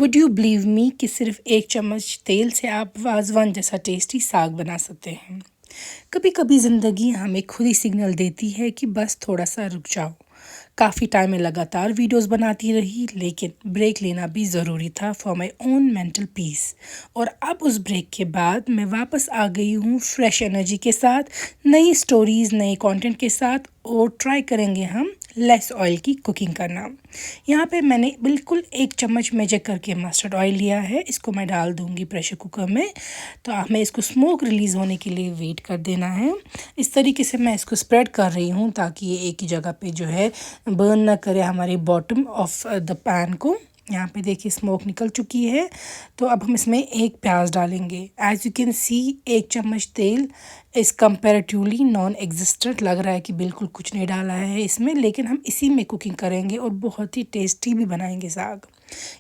Would you believe me कि सिर्फ 1 चम्मच तेल से आप वाजवान जैसा टेस्टी साग बना सकते हैं। कभी कभी ज़िंदगी हमें खुद ही सिग्नल देती है कि बस थोड़ा सा रुक जाओ। काफ़ी टाइम में लगातार वीडियोस बनाती रही, लेकिन ब्रेक लेना भी ज़रूरी था for my own mental peace. और अब उस ब्रेक के बाद मैं वापस आ गई हूँ फ्रेश एनर्जी के साथ, नई स्टोरीज़, नए कंटेंट के साथ। और ट्राई करेंगे हम लेस ऑयल की कुकिंग करना। यहाँ पे मैंने बिल्कुल 1 चम्मच मेजर करके मस्टर्ड ऑयल लिया है। इसको मैं डाल दूँगी प्रेशर कुकर में। तो हमें इसको स्मोक रिलीज़ होने के लिए वेट कर देना है। इस तरीके से मैं इसको स्प्रेड कर रही हूँ ताकि ये एक ही जगह पे जो है बर्न ना करे हमारे बॉटम ऑफ द पैन को। यहाँ पे देखिए स्मोक निकल चुकी है। तो अब हम इसमें एक प्याज डालेंगे। एज यू कैन सी 1 चम्मच तेल इस कंपैरेटिवली नॉन एग्जिस्टेंट, लग रहा है कि बिल्कुल कुछ नहीं डाला है इसमें, लेकिन हम इसी में कुकिंग करेंगे और बहुत ही टेस्टी भी बनाएंगे साग।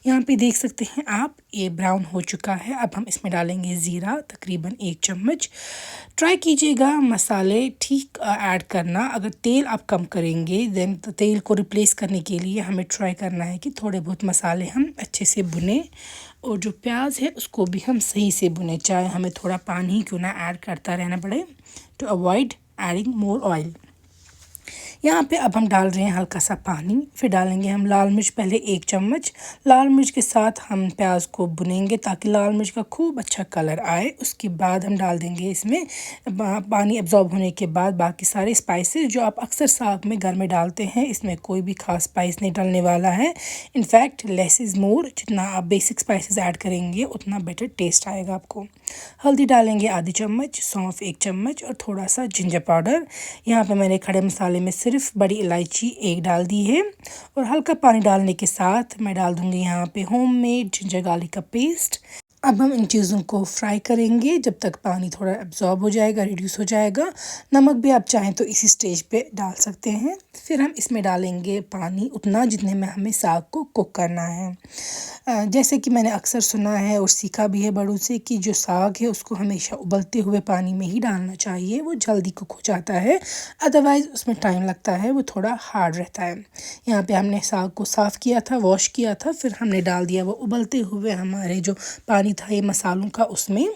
यहाँ पे देख सकते हैं आप, ये ब्राउन हो चुका है। अब हम इसमें डालेंगे ज़ीरा, तकरीबन 1 चम्मच। ट्राई कीजिएगा मसाले ठीक ऐड करना। अगर तेल आप कम करेंगे देन तो तेल को रिप्लेस करने के लिए हमें ट्राई करना है कि थोड़े बहुत मसाले हम अच्छे से भुने, और जो प्याज है उसको भी हम सही से भुने, चाहे हमें थोड़ा पानी क्यों ना ऐड करता रहना पड़े to avoid adding more oil. यहाँ पे अब हम डाल रहे हैं हल्का सा पानी। फिर डालेंगे हम लाल मिर्च, पहले 1 चम्मच। लाल मिर्च के साथ हम प्याज को भुनेंगे ताकि लाल मिर्च का खूब अच्छा कलर आए। उसके बाद हम डाल देंगे इसमें पानी एब्जॉर्ब होने के बाद बाकी सारे स्पाइसेस जो आप अक्सर साग में घर में डालते हैं। इसमें कोई भी खास स्पाइस नहीं डालने वाला है। इनफैक्ट लेस इज़ मोर, जितना आप बेसिक स्पाइसेस ऐड करेंगे उतना बेटर टेस्ट आएगा आपको। हल्दी डालेंगे आधी चम्मच, सौंफ 1 चम्मच और थोड़ा सा जिंजर पाउडर। यहाँ पे मैंने खड़े मसाले में सिर्फ बड़ी इलायची 1 डाल दी है। और हल्का पानी डालने के साथ मैं डाल दूँगी यहाँ पे होममेड जिंजर गार्लिक का पेस्ट। अब हम इन चीज़ों को फ्राई करेंगे जब तक पानी थोड़ा एब्जॉर्ब हो जाएगा, रिड्यूस हो जाएगा। नमक भी आप चाहें तो इसी स्टेज पे डाल सकते हैं। फिर हम इसमें डालेंगे पानी उतना जितने में हमें साग को कुक करना है। जैसे कि मैंने अक्सर सुना है और सीखा भी है बड़ों से कि जो साग है उसको हमेशा उबलते हुए पानी में ही डालना चाहिए, वो जल्दी कुक हो जाता है। अदरवाइज़ उसमें टाइम लगता है, वो थोड़ा हार्ड रहता है। यहाँ पे हमने साग को साफ़ किया था, वॉश किया था, फिर हमने डाल दिया वो उबलते हुए हमारे जो पानी था ये मसालों का उसमें।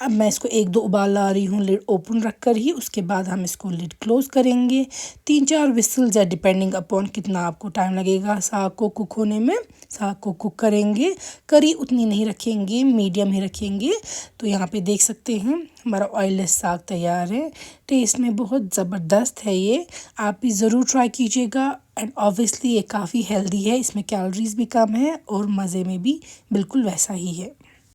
अब मैं इसको 1-2 उबाल ला रही हूँ लिड ओपन रख कर ही। उसके बाद हम इसको लिड क्लोज़ करेंगे। 3-4 विसल्स या डिपेंडिंग अपॉन कितना आपको टाइम लगेगा साग को कुक होने में। साग को कुक करेंगे, करी उतनी नहीं रखेंगे, मीडियम ही रखेंगे। तो यहाँ पे देख सकते हैं हमारा ऑयललेस साग तैयार है। टेस्ट में बहुत ज़बरदस्त है ये, आप भी ज़रूर ट्राई कीजिएगा। एंड ऑब्वियसली ये काफ़ी हेल्दी है, इसमें कैलोरीज़ भी कम है और मज़े में भी बिल्कुल वैसा ही है।